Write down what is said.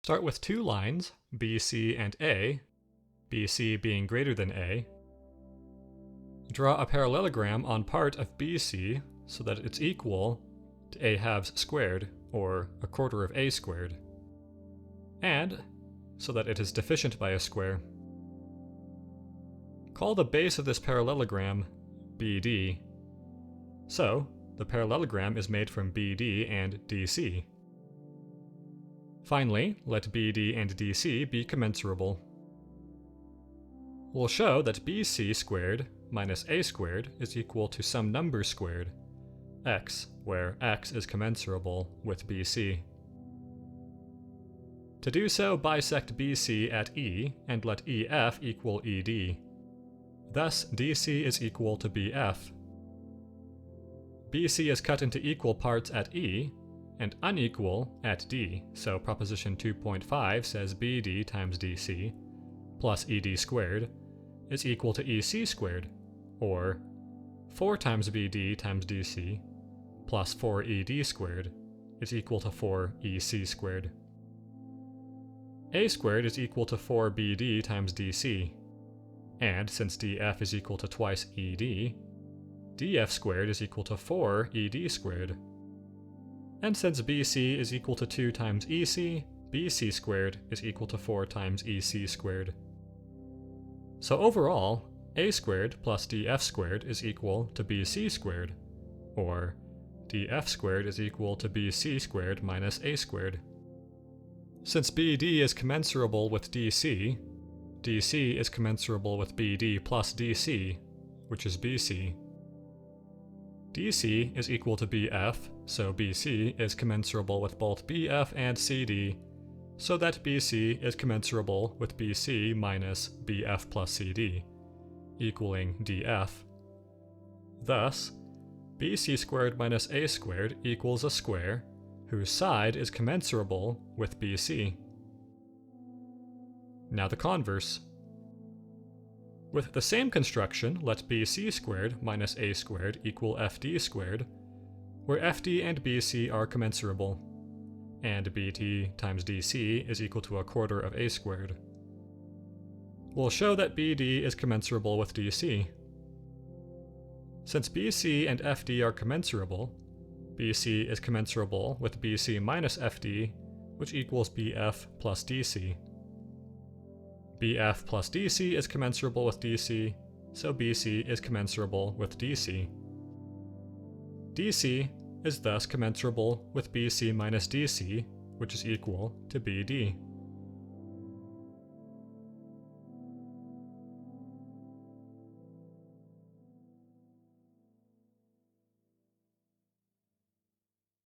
Start with two lines, BC and A, BC being greater than A. Draw a parallelogram on part of BC so that it's equal to A halves squared, or a quarter of A squared, and so that it is deficient by a square. Call the base of this parallelogram BD. So, the parallelogram is made from BD and DC. Finally, let BD and DC be commensurable. We'll show that BC squared minus A squared is equal to some number squared, x, where x is commensurable with BC. To do so, bisect BC at E and let EF equal ED. Thus, DC is equal to BF. BC is cut into equal parts at E and unequal at D, so proposition 2.5 says BD times DC plus ED squared is equal to EC squared, or 4 times BD times DC plus 4ED squared is equal to 4EC squared. A squared is equal to 4BD times DC, and since DF is equal to twice ED, DF squared is equal to 4ED squared. And since BC is equal to 2 times EC, BC squared is equal to 4 times EC squared. So overall, A squared plus DF squared is equal to BC squared, or DF squared is equal to BC squared minus A squared. Since BD is commensurable with DC, DC is commensurable with BD plus DC, which is BC. DC is equal to BF, so BC is commensurable with both BF and CD, so that BC is commensurable with BC minus BF plus CD, equaling DF. Thus, BC squared minus A squared equals a square whose side is commensurable with BC. Now the converse. With the same construction, let BC squared minus A squared equal FD squared, where FD and BC are commensurable, and BD times DC is equal to a quarter of A squared. We'll show that BD is commensurable with DC. Since BC and FD are commensurable, BC is commensurable with BC minus FD, which equals BF plus DC. BF plus DC is commensurable with DC, so BC is commensurable with DC. DC is thus commensurable with BC minus DC, which is equal to BD.